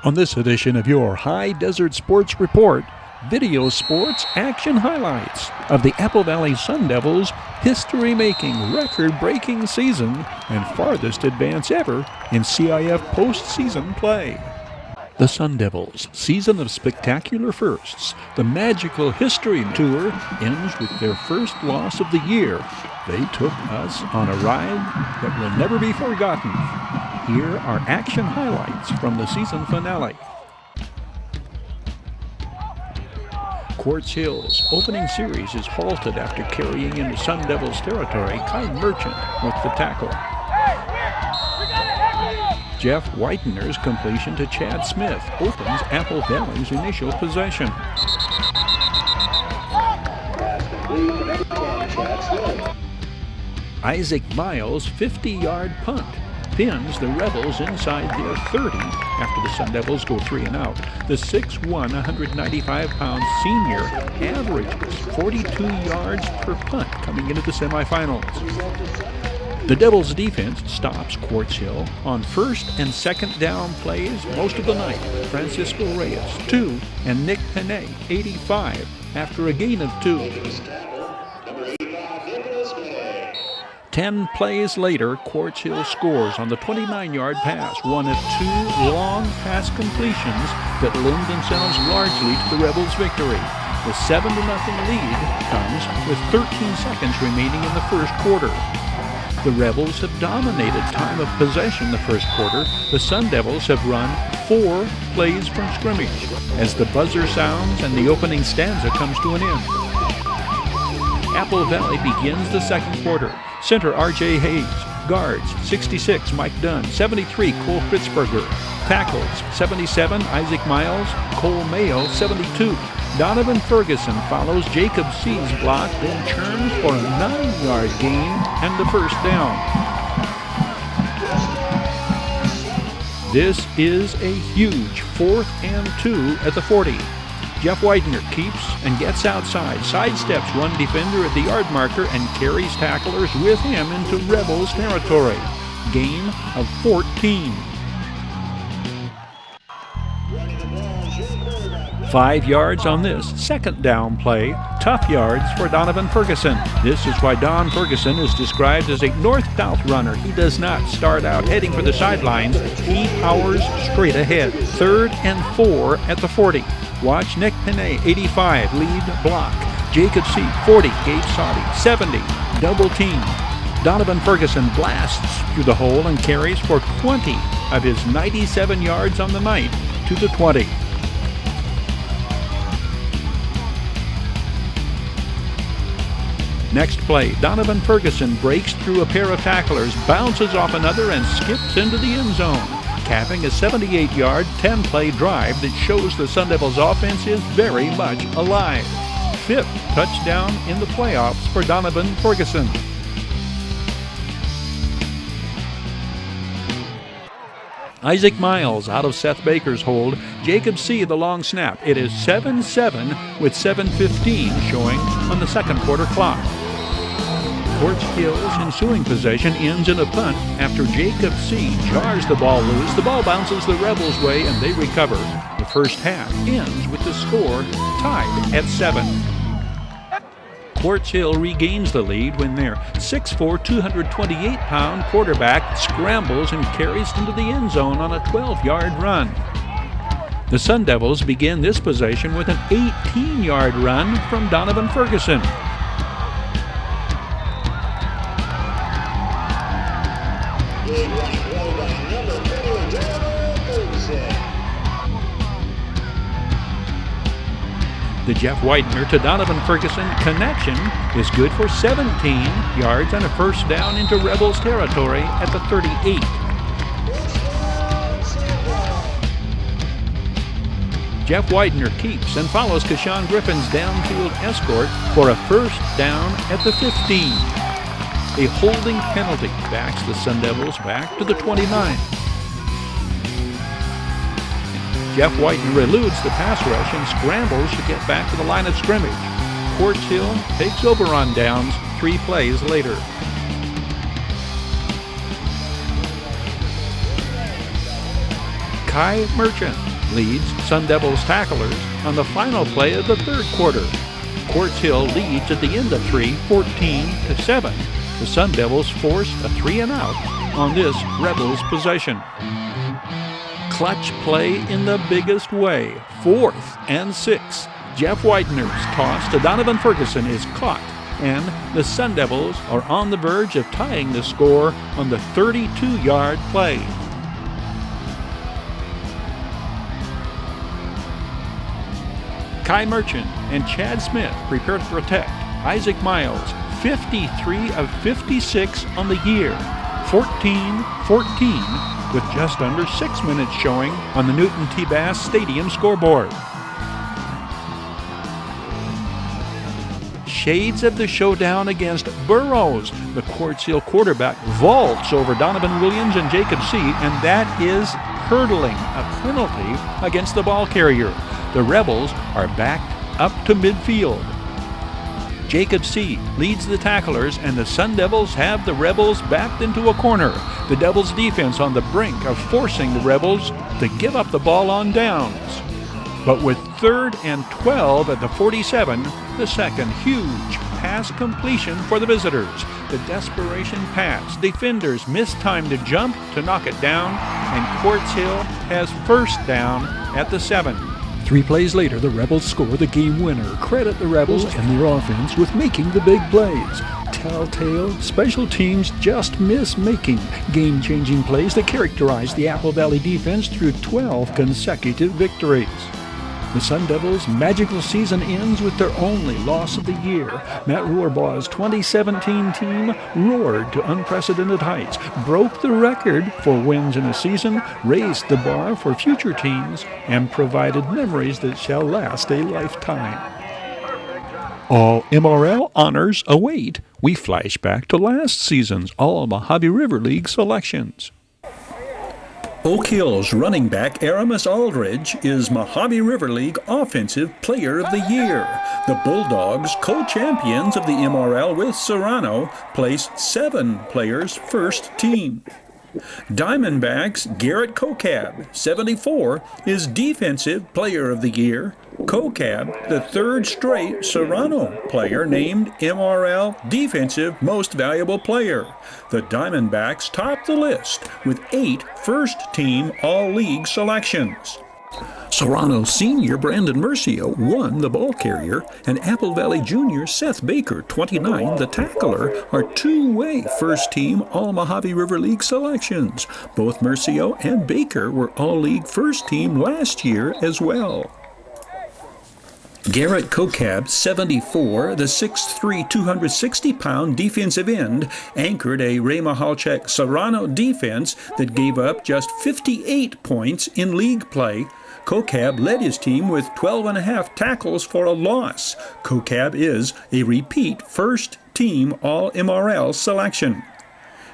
On this edition of your High Desert Sports Report, video sports action highlights of the Apple Valley Sun Devils' history-making, record-breaking season and farthest advance ever in CIF postseason play. The Sun Devils' season of spectacular firsts, the magical history tour, ends with their first loss of the year. They took us on a ride that will never be forgotten. Here are action highlights from the season finale. Quartz Hill's opening series is halted after carrying into Sun Devils territory. Kai Merchant with the tackle. Jeff Whitener's completion to Chad Smith opens Apple Valley's initial possession. Isaac Miles' 50-yard punt pins the Rebels inside their 30 after the Sun Devils go 3 and out. The 6'1", 195-pound senior averages 42 yards per punt coming into the semifinals. The Devils' defense stops Quartz Hill on first and second down plays most of the night. Francisco Reyes, 2, and Nick Panay, 85, after a gain of 2. 10 plays later, Quartz Hill scores on the 29-yard pass, one of 2 long pass completions that lend themselves largely to the Rebels' victory. The 7-0 lead comes with 13 seconds remaining in the first quarter. The Rebels have dominated time of possession the first quarter. The Sun Devils have run 4 plays from scrimmage as the buzzer sounds and the opening stanza comes to an end. Apple Valley begins the second quarter. Center R.J. Hayes. Guards 66 Mike Dunn, 73 Cole Fritzberger. Tackles 77 Isaac Miles, Cole Mayo 72. Donovan Ferguson follows Jacob C's block, then churns for a 9-yard gain and the first down. This is a huge 4th and 2 at the 40. Jeff Whitener keeps and gets outside, sidesteps one defender at the yard marker, and carries tacklers with him into Rebels territory. Gain of 14. 5 yards on this second down play. Tough yards for Donovan Ferguson. This is why Don Ferguson is described as a north-south runner. He does not start out heading for the sidelines. He powers straight ahead. 3rd and 4 at the 40. Watch Nick Panay, 85, lead block. Jacob C, 40, Gabe Soddy, 70, double team. Donovan Ferguson blasts through the hole and carries for 20 of his 97 yards on the night to the 20. Next play, Donovan Ferguson breaks through a pair of tacklers, bounces off another, and skips into the end zone, capping a 78-yard, 10-play drive that shows the Sun Devils' offense is very much alive. 5th touchdown in the playoffs for Donovan Ferguson. Isaac Miles out of Seth Baker's hold. Jacob C. the long snap. It is 7-7 with 7:15 showing on the second quarter clock. Quartz Hill's ensuing possession ends in a punt after Jacob C. jars the ball loose. The ball bounces the Rebels' way and they recover. The first half ends with the score tied at 7. Quartz Hill regains the lead when their 6'4", 228-pound quarterback scrambles and carries into the end zone on a 12-yard run. The Sun Devils begin this possession with an 18-yard run from Donovan Ferguson. The Jeff Whitener to Donovan Ferguson connection is good for 17 yards and a first down into Rebels territory at the 38. Jeff Whitener keeps and follows Kashawn Griffin's downfield escort for a first down at the 15. A holding penalty backs the Sun Devils back to the 29. Jeff Whitener eludes the pass rush and scrambles to get back to the line of scrimmage. Quartz Hill takes over on downs 3 plays later. Kai Merchant leads Sun Devils tacklers on the final play of the third quarter. Quartz Hill leads at the end of 3, 14-7. The Sun Devils force a 3-and-out on this Rebels possession. Clutch play in the biggest way. 4th and 6. Jeff Widener's toss to Donovan Ferguson is caught, and the Sun Devils are on the verge of tying the score on the 32-yard play. Kai Merchant and Chad Smith prepare to protect. Isaac Miles, 53 of 56 on the year, 14-14, with just under 6 minutes showing on the Newton T. Bass Stadium scoreboard. Shades of the showdown against Burroughs. The Quartz Hill quarterback vaults over Donovan Williams and Jacob C., and that is hurdling, a penalty against the ball carrier. The Rebels are backed up to midfield. Jacob C. leads the tacklers, and the Sun Devils have the Rebels backed into a corner. The Devils' defense on the brink of forcing the Rebels to give up the ball on downs. But with 3rd and 12 at the 47, the second huge pass completion for the visitors. The desperation pass. Defenders miss time to jump to knock it down, and Quartz Hill has first down at the 7. 3 plays later, the Rebels score the game winner. Credit the Rebels and their offense with making the big plays. Telltale, special teams just miss making game-changing plays that characterize the Apple Valley defense through 12 consecutive victories. The Sun Devils' magical season ends with their only loss of the year. Matt Rohrbaugh's 2017 team roared to unprecedented heights, broke the record for wins in a season, raised the bar for future teams, and provided memories that shall last a lifetime. All MRL honors await. We flash back to last season's All Mojave River League selections. Oak Hill's running back Aramis Aldridge is Mojave River League Offensive Player of the Year. The Bulldogs, co-champions of the MRL with Serrano, placed 7 players first team. Diamondbacks Garrett Kokab, 74, is Defensive Player of the Year. Kokab, the 3rd straight Serrano player named MRL Defensive Most Valuable Player. The Diamondbacks top the list with 8 first-team All-League selections. Serrano senior Brandon Mercio won the ball carrier, and Apple Valley junior Seth Baker, 29, the tackler, are 2-way first-team All-Mojave River League selections. Both Mercio and Baker were All-League first-team last year as well. Garrett Kokab, 74, the 6'3", 260-pound defensive end, anchored a Ray Mahalchek Serrano defense that gave up just 58 points in league play. Kokab led his team with 12.5 tackles for a loss. Kokab is a repeat first-team All-MRL selection.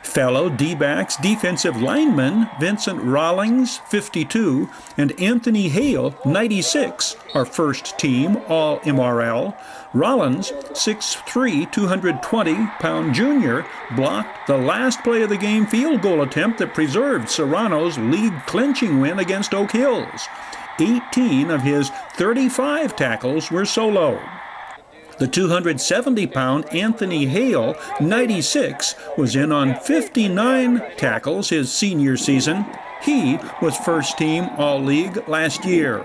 Fellow D-backs defensive linemen Vincent Rawlings, 52, and Anthony Hale, 96, are first-team All-MRL. Rollins, 6'3", 220-pound junior, blocked the last play of the game field goal attempt that preserved Serrano's league-clinching win against Oak Hills. 18 of his 35 tackles were solo. The 270-pound Anthony Hale, 96, was in on 59 tackles his senior season. He was first-team All-League last year.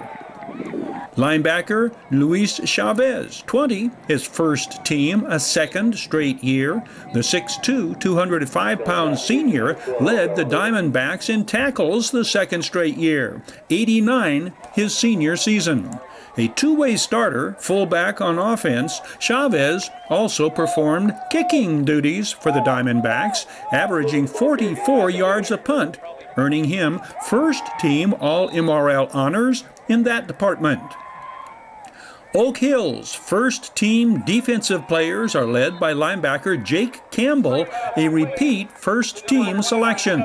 Linebacker Luis Chavez, 20, his first team a second straight year. The 6'2", 205-pound senior led the Diamondbacks in tackles the second straight year, 89 his senior season. A 2-way starter, fullback on offense, Chavez also performed kicking duties for the Diamondbacks, averaging 44 yards a punt, earning him first-team All-MRL honors in that department. Oak Hill's first-team defensive players are led by linebacker Jake Campbell, a repeat first-team selection.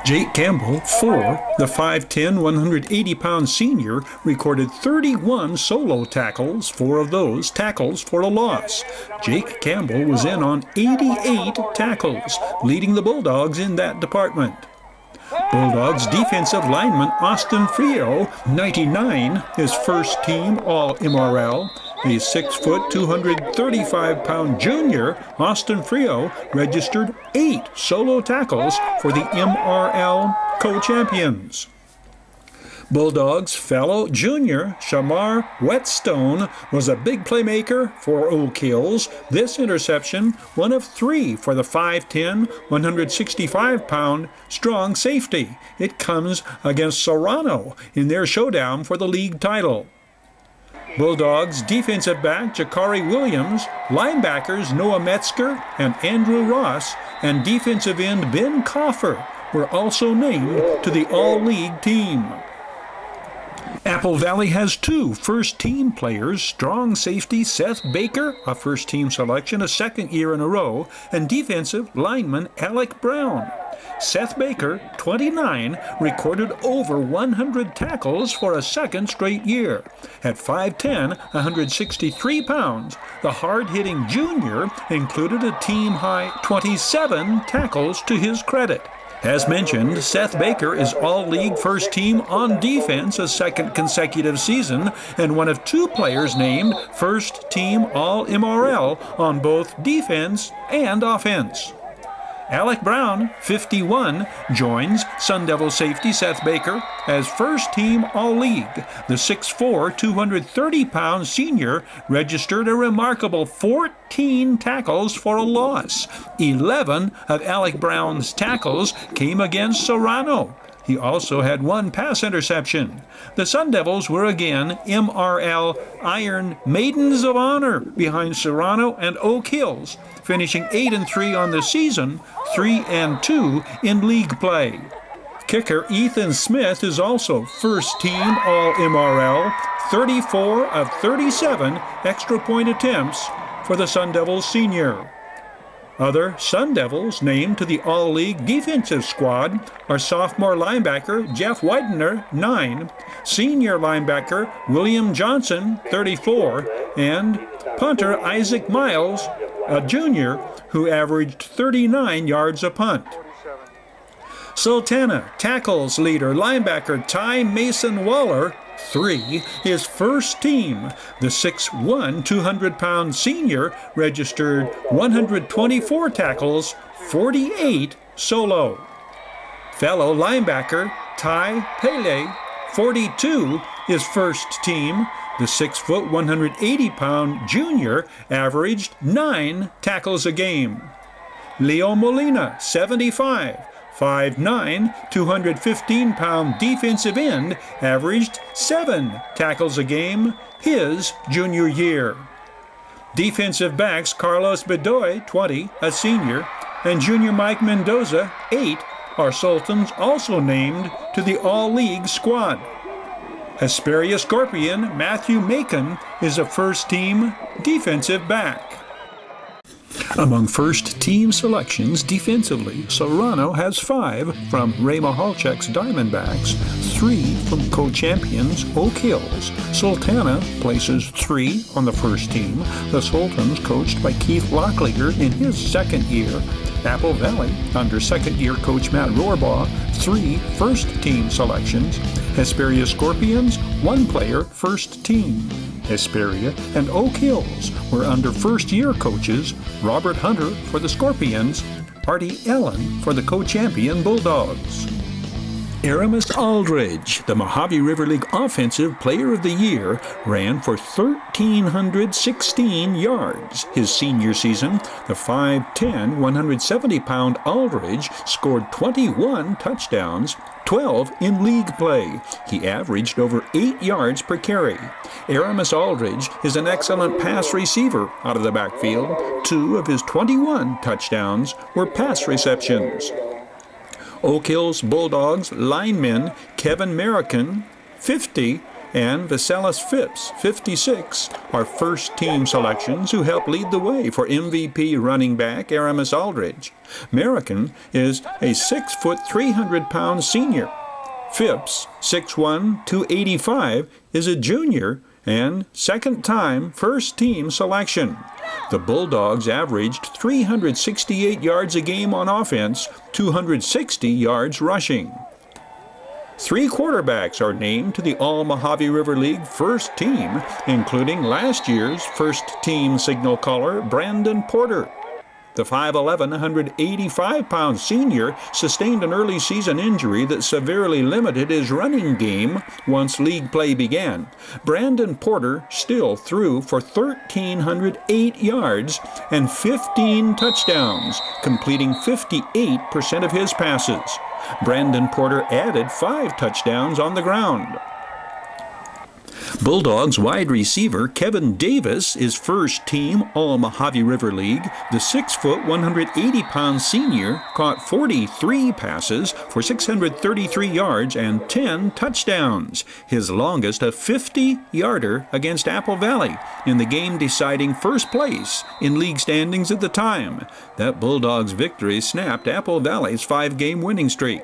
Jake Campbell, 4, the 5'10", 180-pound senior, recorded 31 solo tackles, 4 of those tackles for a loss. Jake Campbell was in on 88 tackles, leading the Bulldogs in that department. Bulldogs defensive lineman Austin Frio, 99, is first team All-MRL. The 6-foot, 235-pound junior, Austin Frio, registered 8 solo tackles for the MRL co-champions. Bulldogs fellow junior Shamar Whetstone was a big playmaker for Oak Hills. This interception, one of 3 for the 5'10", 165-pound strong safety. It comes against Serrano in their showdown for the league title. Bulldogs defensive back Jakari Williams, linebackers Noah Metzger and Andrew Ross, and defensive end Ben Coffer were also named to the all-league team. Apple Valley has 2 first-team players, strong safety Seth Baker, a first-team selection a second year in a row, and defensive lineman Alec Brown. Seth Baker, 29, recorded over 100 tackles for a second straight year. At 5'10", 163 pounds, the hard-hitting junior included a team-high 27 tackles to his credit. As mentioned, Seth Baker is all-league first team on defense a second consecutive season and one of 2 players named first team All-MRL on both defense and offense. Alec Brown, 51, joins Sun Devil safety Seth Baker as first-team All-League. The 6'4", 230-pound senior registered a remarkable 14 tackles for a loss. 11 of Alec Brown's tackles came against Serrano. He also had 1 pass interception. The Sun Devils were again MRL Iron Maidens of Honor behind Serrano and Oak Hills, finishing 8-3 on the season, 3-2 in league play. Kicker Ethan Smith is also first team All-MRL, 34 of 37 extra point attempts for the Sun Devils senior. Other Sun Devils named to the All-League defensive squad are sophomore linebacker Jeff Widener, 9, senior linebacker William Johnson, 34, and punter Isaac Miles, a junior who averaged 39 yards a punt. Sultana tackles leader linebacker Ty Mason Waller, 3, his first team. The 6'1", 200-pound senior registered 124 tackles, 48 solo. Fellow linebacker Ty Pele, 42, his first team. The 6', 180-pound junior averaged 9 tackles a game. Leo Molina, 75, 5'9", 215-pound defensive end, averaged 7 tackles a game his junior year. Defensive backs Carlos Bedoy, 20, a senior, and junior Mike Mendoza, 8, are Sultans also named to the All-League squad. Hesperia Scorpion Matthew Macon is a first-team defensive back. Among first-team selections defensively, Serrano has 5 from Ray Mahalchek's Diamondbacks, 3 from co-champions Oak Hills. Sultana places 3 on the first team, the Sultans coached by Keith Locklear in his second year. Apple Valley, under second-year coach Matt Rohrbaugh, 3 first-team selections. Hesperia Scorpions, 1 player, first team. Hesperia and Oak Hills were under first-year coaches Robert Hunter for the Scorpions, Artie Ellen for the co-champion Bulldogs. Aramis Aldridge, the Mojave River League Offensive Player of the Year, ran for 1,316 yards. His senior season, the 5'10", 170-pound Aldridge scored 21 touchdowns, 12 in league play. He averaged over 8 yards per carry. Aramis Aldridge is an excellent pass receiver out of the backfield. 2 of his 21 touchdowns were pass receptions. Oak Hills Bulldogs linemen Kevin Merrican, 50, and Vasilis Phipps, 56, are first-team selections who help lead the way for MVP running back Aramis Aldridge. Merrican is a 6', 300-pound senior. Phipps, 6'1", 285, is a junior and second-time first-team selection. The Bulldogs averaged 368 yards a game on offense, 260 yards rushing. 3 quarterbacks are named to the All-Mojave River League first team, including last year's first-team signal caller Brandon Porter. The 5'11", 185-pound senior sustained an early season injury that severely limited his running game once league play began. Brandon Porter still threw for 1,308 yards and 15 touchdowns, completing 58% of his passes. Brandon Porter added 5 touchdowns on the ground. Bulldogs wide receiver Kevin Davis is first-team All-Mojave River League. The 6', 180-pound senior caught 43 passes for 633 yards and 10 touchdowns, his longest a 50-yarder against Apple Valley in the game-deciding first place in league standings at the time. That Bulldogs victory snapped Apple Valley's 5-game winning streak.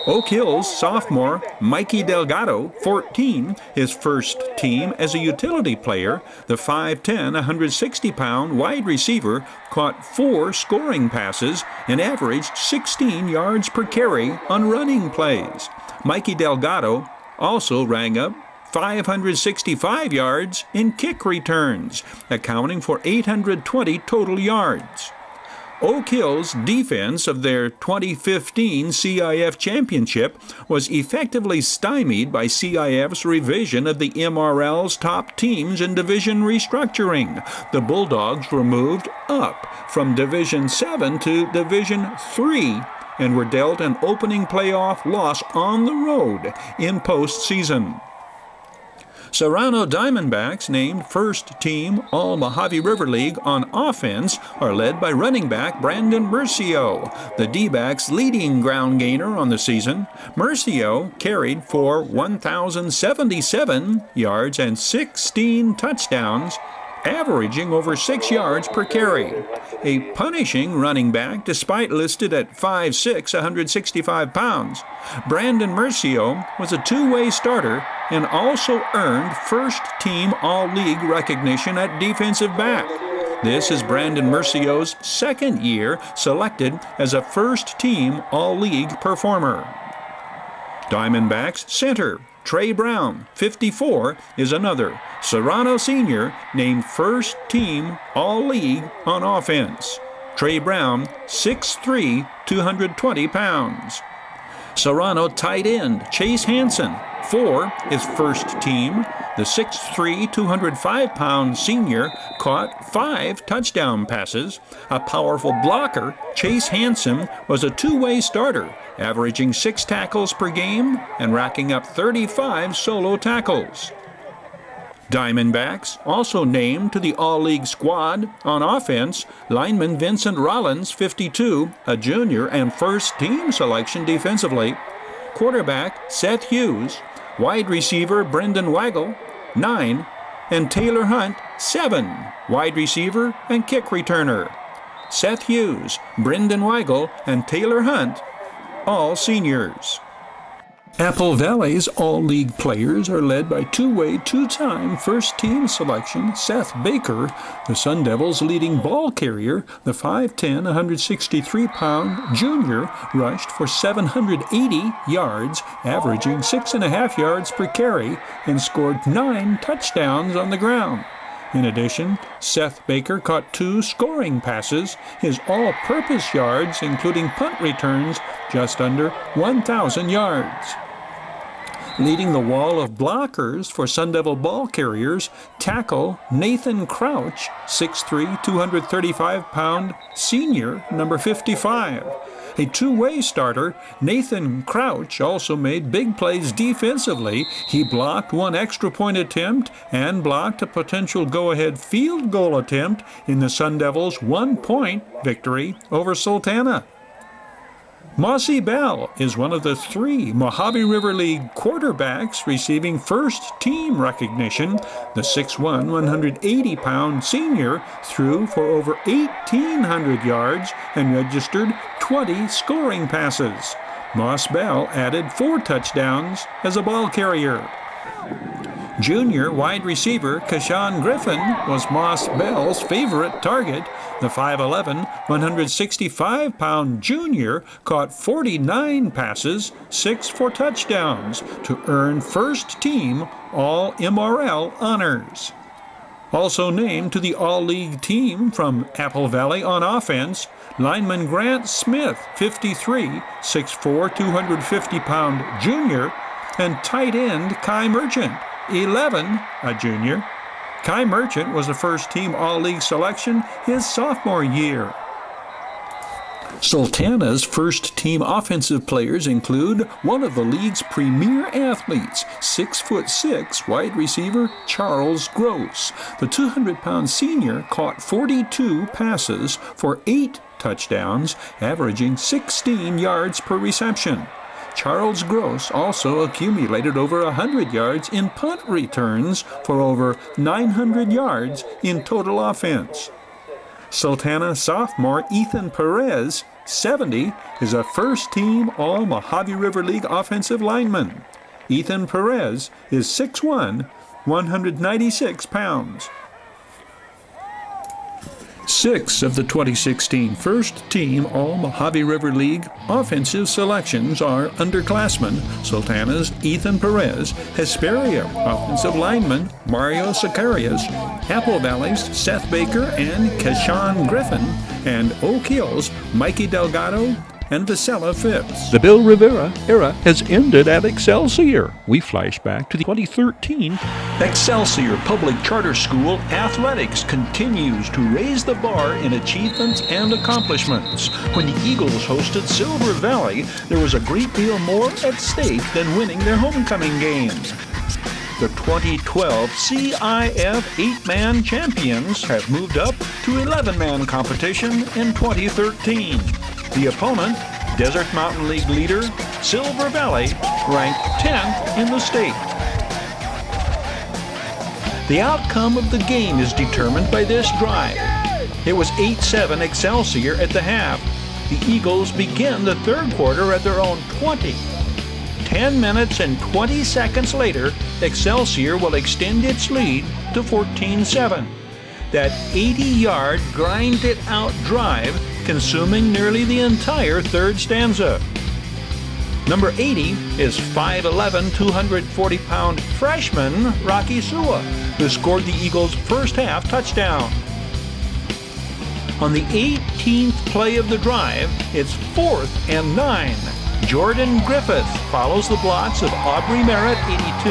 Oak Hill's sophomore Mikey Delgado, 14, his first team as a utility player. The 5'10", 160-pound wide receiver caught 4 scoring passes and averaged 16 yards per carry on running plays. Mikey Delgado also rang up 565 yards in kick returns, accounting for 820 total yards. Oak Hill's defense of their 2015 CIF championship was effectively stymied by CIF's revision of the MRL's top teams in division restructuring. The Bulldogs were moved up from Division 7 to Division 3 and were dealt an opening playoff loss on the road in postseason. Serrano Diamondbacks, named first-team All-Mojave River League on offense, are led by running back Brandon Murcio, the D-backs' leading ground gainer on the season. Murcio carried for 1,077 yards and 16 touchdowns, averaging over 6 yards per carry. A punishing running back despite listed at 5'6", 165 pounds. Brandon Murcio was a two-way starter and also earned first-team All-League recognition at defensive back. This is Brandon Murcio's second year selected as a first-team All-League performer. Diamondbacks center Trey Brown, 54, is another. Serrano Sr. named first-team All-League on offense. Trey Brown, 6'3", 220 pounds. Serrano tight end Chase Hansen, 4, is first team. The 6'3", 205-pound senior caught 5 touchdown passes. A powerful blocker, Chase Hansen was a two-way starter, averaging 6 tackles per game and racking up 35 solo tackles. Diamondbacks also named to the All-League squad on offense lineman Vincent Rollins, 52, a junior and first-team selection defensively. Quarterback Seth Hughes, wide receiver Brendan Waggle, 9, and Taylor Hunt, 7, wide receiver and kick returner. Seth Hughes, Brendan Waggle, and Taylor Hunt, all seniors. Apple Valley's All-League players are led by two-way, two-time first-team selection Seth Baker, the Sun Devils' leading ball carrier. The 5'10", 163-pound junior rushed for 780 yards, averaging 6.5 yards per carry, and scored 9 touchdowns on the ground. In addition, Seth Baker caught 2 scoring passes. His all-purpose yards, including punt returns, just under 1,000 yards. Leading the wall of blockers for Sun Devil ball carriers, tackle Nathan Crouch, 6'3", 235-pound senior, number 55. A two-way starter, Nathan Crouch also made big plays defensively. He blocked 1 extra point attempt and blocked a potential go-ahead field goal attempt in the Sun Devils' 1-point victory over Sultana. Mossy Bell is one of the 3 Mojave River League quarterbacks receiving first-team recognition. The 6'1", 180-pound senior threw for over 1,800 yards and registered 20 scoring passes. Moss Bell added 4 touchdowns as a ball carrier. Junior wide receiver Keshawn Griffin was Moss Bell's favorite target. The 5'11", 165-pound junior caught 49 passes, 6 for touchdowns, to earn first-team All-MRL honors. Also named to the All-League team from Apple Valley on offense, lineman Grant Smith, 53, 6'4", 250-pound junior, and tight end Kai Merchant, 11, a junior. Kai Merchant was a first-team All-League selection his sophomore year. Sultana's first-team offensive players include one of the league's premier athletes, 6'6" wide receiver Charles Gross. The 200-pound senior caught 42 passes for 8 touchdowns, averaging 16 yards per reception. Charles Gross also accumulated over 100 yards in punt returns for over 900 yards in total offense. Sultana sophomore Ethan Perez, 70, is a first-team All-Mojave River League offensive lineman. Ethan Perez is 6'1", 196 pounds. 6 of the 2016 first-team All-Mojave River League offensive selections are underclassmen: Sultana's Ethan Perez, Hesperia offensive lineman Mario Sicarius, Apple Valley's Seth Baker and Keshawn Griffin, and Oak Hill's Mikey Delgado and Vasella Phipps. The Bill Rivera era has ended at Excelsior. We flash back to the 2013. Excelsior Public Charter School athletics continues to raise the bar in achievements and accomplishments. When the Eagles hosted Silver Valley, there was a great deal more at stake than winning their homecoming game. The 2012 CIF 8-man champions have moved up to 11-man competition in 2013. The opponent, Desert Mountain League leader, Silver Valley, ranked 10th in the state. The outcome of the game is determined by this drive. It was 8-7 Excelsior at the half. The Eagles begin the third quarter at their own 20. 10 minutes and 20 seconds later, Excelsior will extend its lead to 14-7. That 80-yard grind-it-out drive consuming nearly the entire third stanza. Number 80 is 5'11", 240-pound freshman Rocky Sua, who scored the Eagles' first-half touchdown. On the 18th play of the drive, it's 4th and 9. Jordan Griffith follows the blocks of Aubrey Merritt, 82,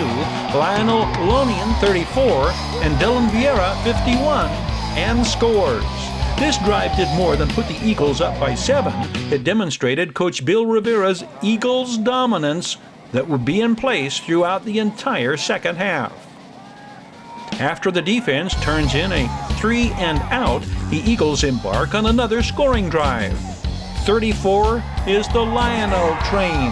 Lionel Lonian, 34, and Dylan Vieira, 51, and scores. This drive did more than put the Eagles up by 7. It demonstrated Coach Bill Rivera's Eagles dominance that would be in place throughout the entire second half. After the defense turns in a 3-and-out, the Eagles embark on another scoring drive. 34 is the Lionel train.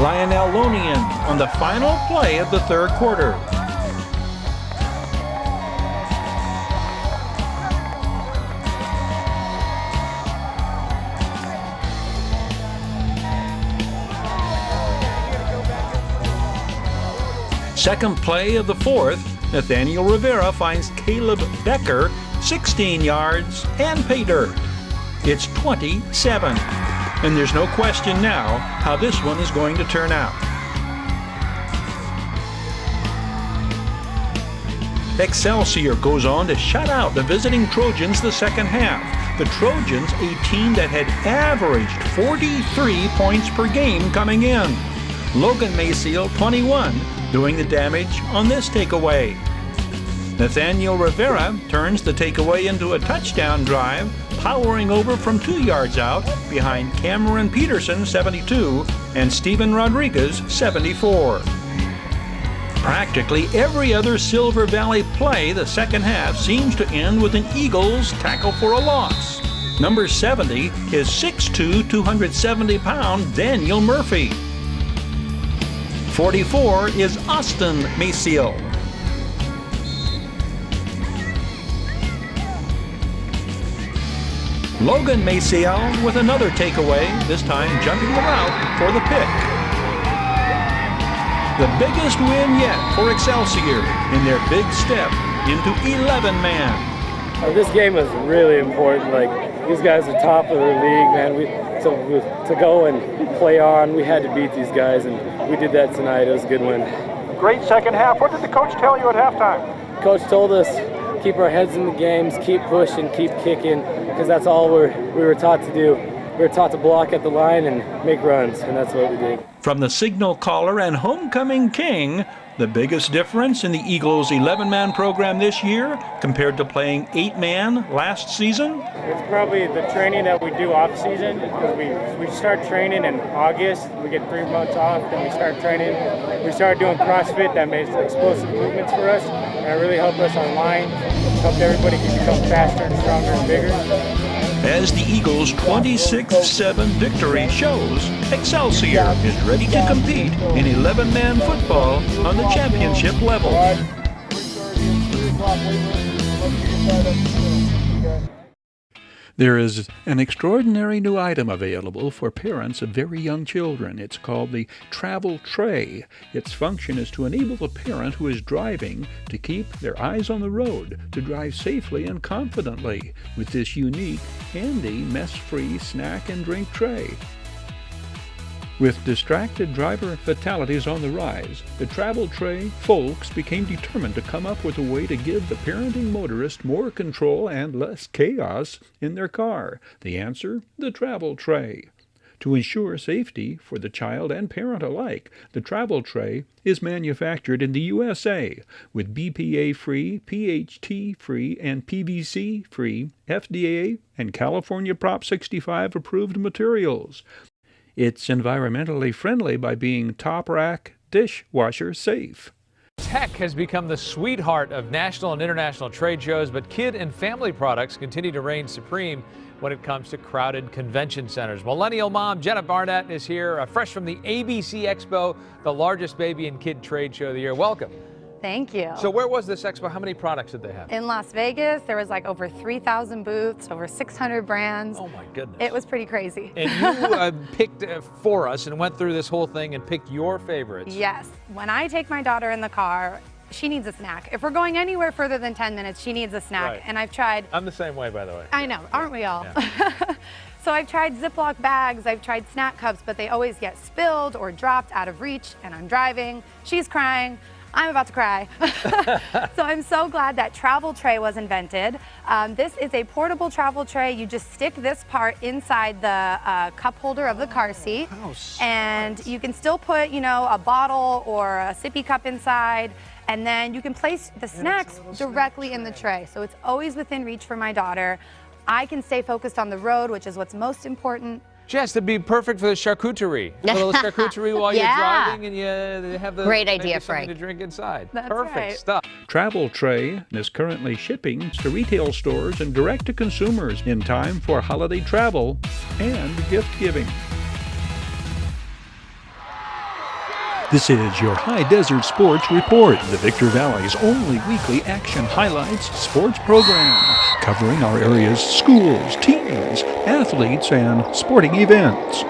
Lionel Lonian on the final play of the third quarter. Second play of the fourth, Nathaniel Rivera finds Caleb Becker 16 yards and pay dirt. It's 27, and there's no question now how this one is going to turn out. Excelsior goes on to shut out the visiting Trojans the second half. The Trojans, a team that had averaged 43 points per game coming in. Logan Maciel, 21, doing the damage on this takeaway. Nathaniel Rivera turns the takeaway into a touchdown drive, powering over from 2 yards out behind Cameron Peterson, 72, and Steven Rodriguez, 74. Practically every other Silver Valley play the second half seems to end with an Eagles tackle for a loss. Number 70 is 6'2", 270-pound Daniel Murphy. 44 is Austin Maciel. Logan Maciel with another takeaway, this time jumping the route for the pick. the biggest win yet for Excelsior in their big step into 11-man. This game is really important. Like, these guys are top of their league, man. To go and play on, we had to beat these guys, and we did that tonight. It was a good win. Great second half. What did the coach tell you at halftime? Coach told us keep our heads in the games, keep pushing, keep kicking, because that's all we were taught to do. We were taught to block at the line and make runs, and that's what we did. From the signal caller and homecoming king, the biggest difference in the Eagles' 11-man program this year compared to playing 8-man last season? It's probably the training that we do off season, because we start training in August. We get 3 months off, then we start training. We started doing CrossFit. That makes explosive movements for us, and it really helped us on line, helped everybody become faster and stronger and bigger. As the Eagles' 26-7 victory shows, Excelsior is ready to compete in 11-man football on the championship level. There is an extraordinary new item available for parents of very young children. It's called the travel tray. Its function is to enable the parent who is driving to keep their eyes on the road, to drive safely and confidently with this unique, handy, mess-free snack and drink tray. With distracted driver fatalities on the rise, the travel tray folks became determined to come up with a way to give the parenting motorist more control and less chaos in their car. The answer? The travel tray. To ensure safety for the child and parent alike, the travel tray is manufactured in the USA with BPA-free, PHT-free, and PVC-free FDA and California Prop 65 approved materials. It's environmentally friendly by being top-rack, dishwasher safe. Tech has become the sweetheart of national and international trade shows, but kid and family products continue to reign supreme when it comes to crowded convention centers. Millennial mom Jenna Barnett is here, fresh from the ABC Expo, the largest baby and kid trade show of the year. Welcome. Thank you. So where was this expo? How many products did they have? In Las Vegas, there was like over 3,000 booths, over 600 brands. Oh my goodness. It was pretty crazy. And you picked for us and went through this whole thing and picked your favorites. Yes. When I take my daughter in the car, she needs a snack. If we're going anywhere further than 10 minutes, she needs a snack. Right. And I've tried... I'm the same way, by the way. I know, aren't we all? Yeah. So I've tried Ziploc bags, I've tried snack cups, but they always get spilled or dropped out of reach, and I'm driving, she's crying, I'm about to cry. So I'm so glad that travel tray was invented. This is a portable travel tray. You just stick this part inside the cup holder of the car seat. And you can still put, you know, a bottle or a sippy cup inside. And then you can place the snacks directly in the tray. So it's always within reach for my daughter. I can stay focused on the road, which is what's most important. Jess, that'd be perfect for the charcuterie. A little charcuterie while you're driving, and you have the great idea, Frank. To drink inside. That's perfect right. stuff. Travel Tray is currently shipping to retail stores and direct to consumers in time for holiday travel and gift giving. This is your Hdsr Sports Report, the Victor Valley's only weekly action highlights sports program, covering our area's schools, teams, athletes, and sporting events.